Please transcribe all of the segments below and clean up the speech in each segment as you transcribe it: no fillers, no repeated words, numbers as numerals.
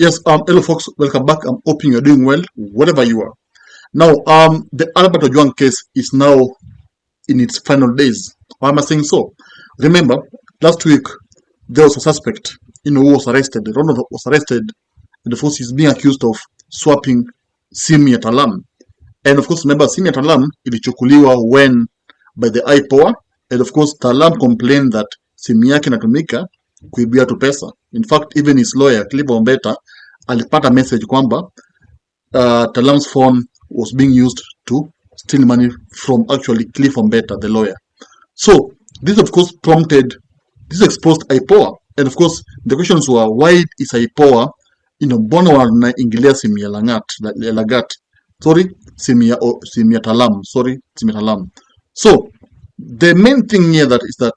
Yes, hello folks, welcome back. I'm hoping you're doing well, whatever you are. Now, the Albert Ojwang case is now in its final days. Why am I saying so? Remember, last week there was a suspect, who was arrested. Ronald was arrested, and of course he's being accused of swapping simu ya Talam. And of course, remember, simu ya Talam ilichukuliwa when by the Ipoa, and of course Talam complained that simu yake inatumika kuibia tu pesa. In fact, even his lawyer Clive Ombeta alipata message kwamba Talam's phone was being used to steal money from actually Clive Ombeta, the lawyer. So this of course exposed Ipoa, and of course the questions were, why is Ipoa mbona wanaingilia simu ya Lagat, simu ya Talam, Talam. So the main thing here is that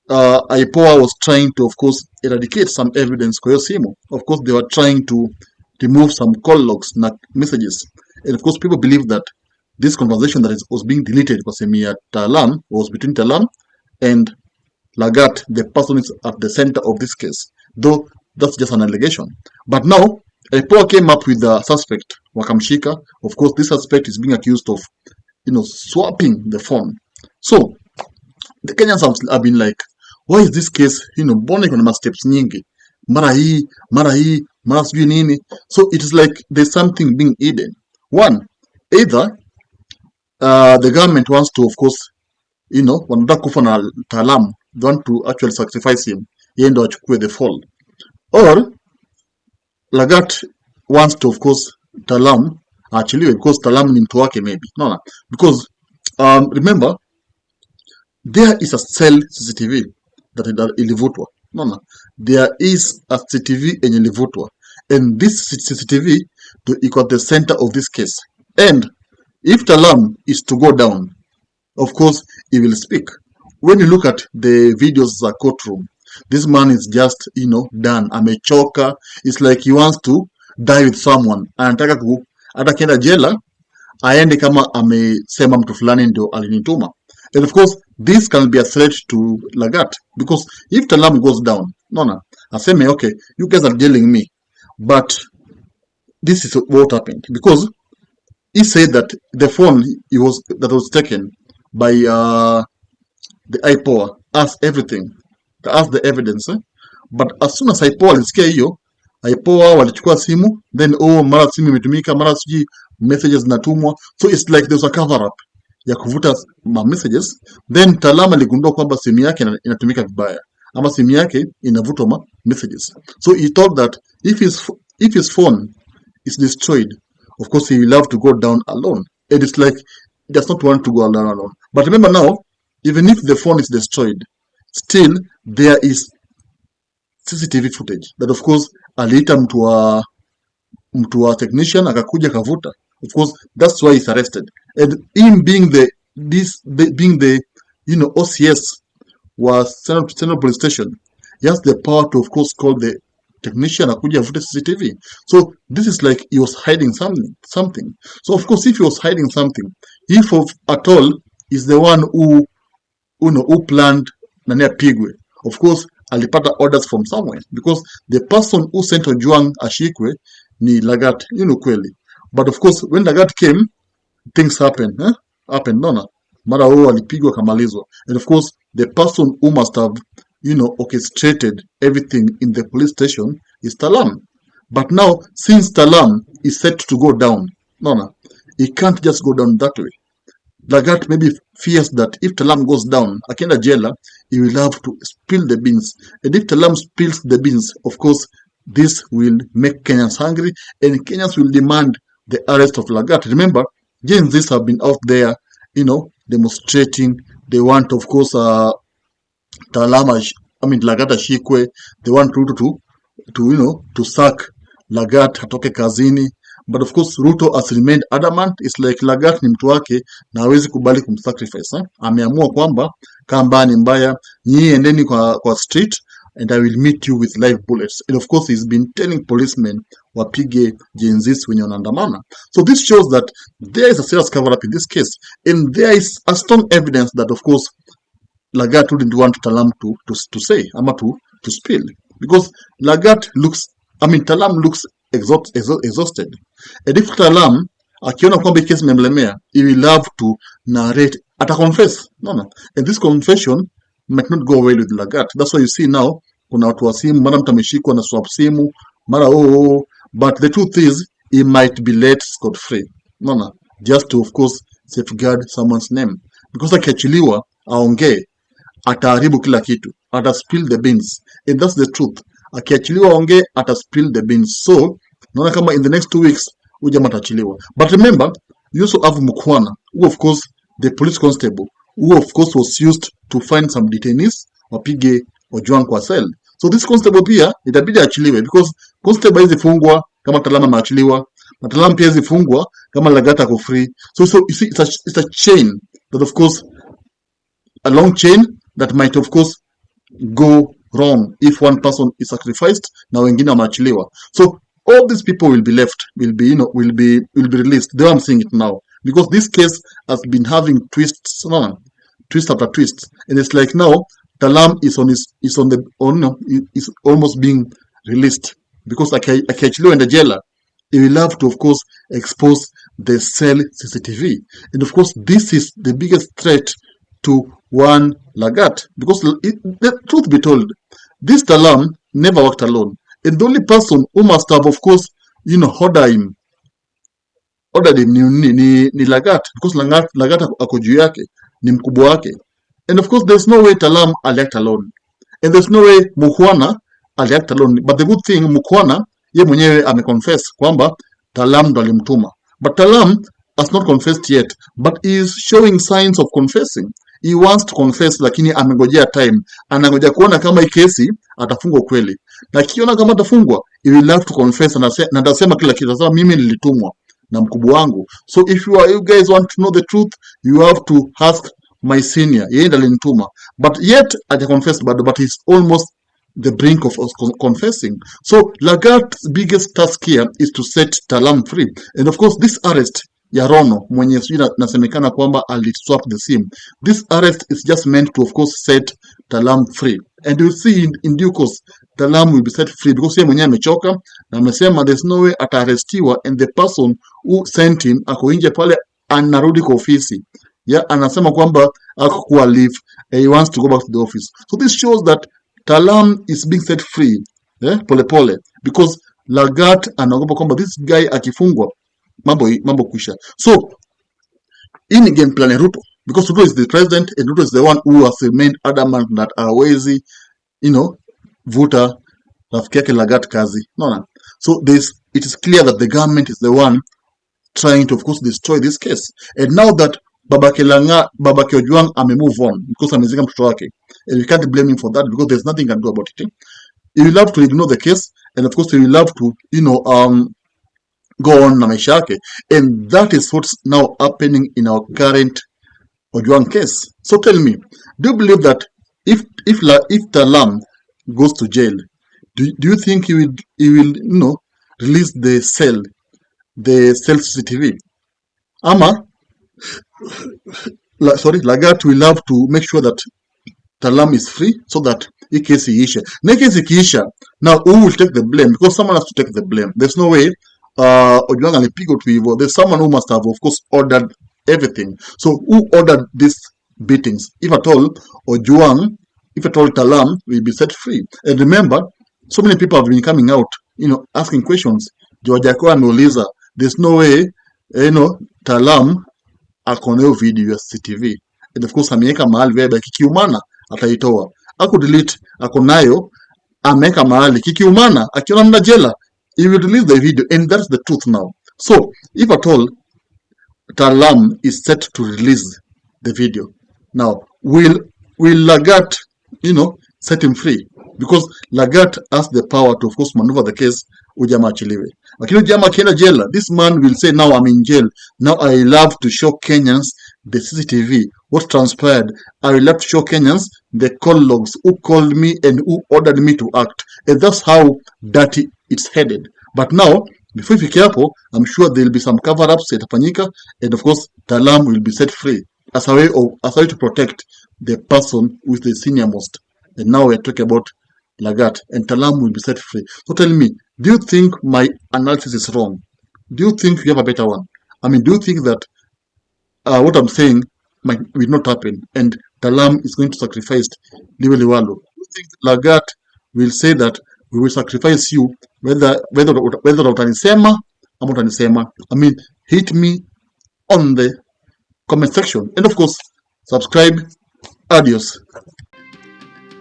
Ipoa was trying to, of course, eradicate some evidence kwa hiyo simu. Of course, they were trying to remove some call logs na messages. And of course, people believe that this conversation that was being deleted kwa simu ya Talam was between Talam and Lagat, the person is at the center of this case. Though that's just an allegation. But now, Ipoa came up with the suspect, wakamshika. Of course, this suspect is being accused of, swapping the phone. So, the Kenyans have been like, why is this case, mbona iko na steps nyingi, mara hii, sijui nini. So it is like there's something being hidden. One, either the government wants to, of course, wanataka kufa na Talam, they want to actually sacrifice him, yeye ndo achukue the fall. Or Lagat wants to, of course, Talam achiliwe because Talam ni mtu wake maybe. No. Because remember, there is a cell Cctv that ilivutwa. No. There is a Cctv yenye ilivutwa. And this Cctv iko at the center of this case. And if Talam is to go down, of course, he will speak. When you look at the videos of the courtroom, this man is just, done. Amechoka. It's like he wants to die with someone. Anataka hata kienda jela, aende kama amesema mtu fulani ndio alinituma. And of course, this can be a threat to Lagat, because if Talam goes down, aseme, okay, you guys are jailing me, but this is what happened, because he said that the phone that was taken by the Ipoa as everything, as the evidence, but as soon as Ipoa alisikia hiyo, Ipoa walichukua simu, then mara simu imetumika, mara siji messages natumwa, so it's like there's a cover up ya kuvuta messages. Then Talam aligundua kwamba simu yake inatumika vibaya, ama simu yake inavutwa messages. So he thought that if his phone is destroyed, of course he will have to go down alone. And it's like he does not want to go down alone. But remember now, even if the phone is destroyed, still there is CCTV footage that of course aliita mtu wa technician akakuja kavuta. Of course, that's why he's arrested. And him being the OCS was Central Police Station, he has the power to, of course, call the technician akuja avute CCTV. So this is like he was hiding something. So of course, if he was hiding something, if at all is the one who planned nani apigwe, of course alipata orders from somewhere, because the person who sent Ojwang ashikwe ni Lagat, kweli. But of course, when Lagat came, things happened. Mara alipigwa kamalizwa. And of course, the person who must have, orchestrated everything in the police station is Talam. But now, since Talam is set to go down, he can't just go down that way. Lagat maybe fears that if Talam goes down, akienda jela, he will have to spill the beans. And if Talam spills the beans, of course, this will make Kenyans hungry, and Kenyans will demand the arrest of Lagat. Remember, Gen Zs have been out there, demonstrating. They want, of course, Lagat ashikwe. They want Ruto to sack Lagat atoke kazini. But of course, Ruto has remained adamant. It's like Lagat ni mtu wake na hawezi kubali kumsacrifice. Ameamua kwamba kamba ni mbaya, nyinyi endeni kwa street, and I will meet you with live bullets. And of course, he's been telling policemen wapige Gen Zs wenye wanaandamana. So this shows that there is a serious cover-up in this case. And there is a strong evidence that, of course, Lagat wouldn't want Talam to say, ama to spill. Because Lagat looks I mean, Talam looks exhausted. And if Talam, akiona kwamba hii kesi imemlemea, he will have to narrate, confess. No. And this confession might not go well with Lagat. That's why you see now, kuna watu wa simu, mara mtu ameshikwa na swap simu, mara but the truth is, he might be let scot-free. No. Just to, of course, safeguard someone's name. Because akiachiliwa, aongee, ataharibu kila kitu, spill the beans. And that's the truth. Akiachiliwa aongee, spill the beans. So, naona kama in the next 2 weeks, ujama atachiliwa. But remember, you also have Mukwana, who of course, the police constable, who of course was used to find some detainees, wapige Ojwang kwa cell. So this constable pia, itabidi achiliwe, because constable hizi fungwa, kama Talama maachiliwa, na Talam pia hizi fungwa, kama Lagat ako free. So you see, it's a chain, that of course, a long chain, that might of course, go wrong if one person is sacrificed, na wengine wameachiliwa. So all these people will be left, will be released. They are saying it now, because this case has been having twists, twist after twist, and it's like now Talam is almost being released, because akiachiliwa in the jailer, he will have to of course expose the cell CCTV, and of course this is the biggest threat to one Lagat, because the truth be told, this Talam never worked alone. And the only person who must have, of course, ordered him ni Lagat, because Lagat ako juu yake, ni mkubwa wake. And of course, there's no way Talam aliact alone. And there's no way Mukwana aliact alone. But the good thing, Mukwana, ye mwenyewe ameconfess kwamba Talam ndo alimtuma. But Talam has not confessed yet, but he is showing signs of confessing. He wants to confess, lakini amengojea time. Anangoja kuona kama hii kesi atafungwa kweli. Na kiona kama atafungwa, he will have to confess, na atasema kila kitu. Sasa mimi nilitumwa na mkubwa wangu. So if you guys want to know the truth, you have to ask my senior. Yeye ndo alinituma. But yet haja confess bado, but he's almost the brink of confessing. So Lagat's biggest task here is to set Talam free. And of course this arrest ya Rono mwenye nasemekana kwamba aliswap the sim. This arrest is just meant to of course set Talam free. And you see in due course Talam will be set free, because yeye mwenyewe amechoka na amesema there's no way ataarestiwa, and the person who sent him ako nje pale anarudi kwa ofisi. Anasema kwamba hakuwa leave, he wants to go back to the office. So this shows that Talam is being set free, pole, because Lagat anaogopa kwamba this guy akifungwa mambo kusha. So in game plan Ruto, because Ruto is the president and Ruto is the one who has remained adamant that hawezi vuta rafiki yake Lagat kazi. No. So it is clear that the government is the one trying to of course destroy this case. And now that babake Ojwang move on, because amezika mtoto wake, and we can't blame him for that, because there's nothing he can do about it. He will have to ignore the case, and of course he will have to go on na maisha yake. And that is what's now happening in our current Ojwang case. So tell me, do you believe that if Talam goes to jail, do you think he will release the cell CCTV? Lagat will have to make sure that Talam is free, so that hii kesi iishe. Na kesi ikiisha, now who will take the blame? Because someone has to take the blame. There's no way Ojwang alipigwa tu hivyo. There's someone who must have of course ordered everything. So who ordered these beatings? If at all Talam will be set free. And remember, so many people have been coming out, asking questions. George Akoa ameuliza, there's no way, Talam ako nayo video ya CCTV. And of course ameweka mahali vile kikiumana ataitoa. Ako delete, ako nayo, ameweka mahali kikiumana, akiona mna jela, he will release the video, and that's the truth now. So if at all Talam is set to release the video, now will Lagat set him free? Because Lagat has the power to of course maneuver the case ujama achiliwe. Lakini ujama akienda jela, this man will say, now I'm in jail, now I love to show Kenyans the CCTV, what transpired. I will love to show Kenyans the call logs, who called me and who ordered me to act. And that's how dirty it's headed. But now, before we hapo, I'm sure there will be some cover-ups yatafanyika, and of course Talam will be set free as a way to protect the person with the senior most. And now we're talking about Lagat, and Talam will be set free. So tell me, Do you think my analysis is wrong? Do you think you have a better one? I mean, do you think that what I'm saying will not happen and Talam is going to sacrifice Liwalo? Do you think Lagat will say that we will sacrifice you whether utanisema ama utanisema? I mean, hit me on the comment section and of course subscribe. Adios.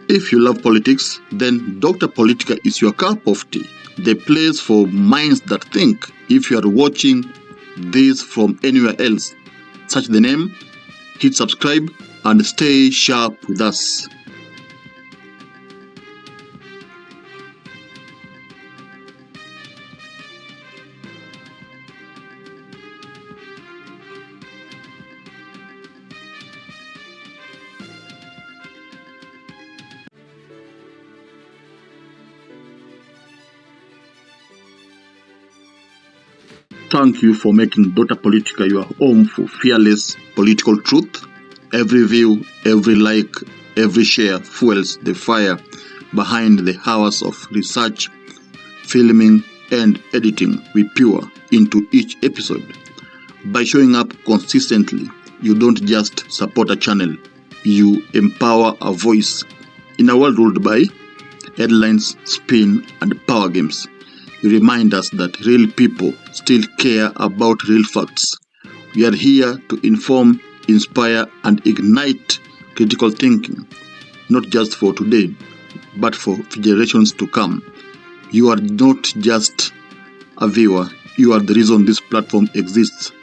If you love politics, then Dr. Politica is your cup of tea, the place for minds that think. If you are watching this from anywhere else, search the name, hit subscribe, and stay sharp with us. Thank you for making Dota Politica your home for fearless political truth. Every view, every like, every share fuels the fire behind the hours of research, filming, and editing we pour into each episode. By showing up consistently, you don't just support a channel, you empower a voice. In a world ruled by headlines, spin, and power games, you remind us that real people still care about real facts. We are here to inform, inspire, and ignite critical thinking, not just for today, but for generations to come. You are not just a viewer, you are the reason this platform exists.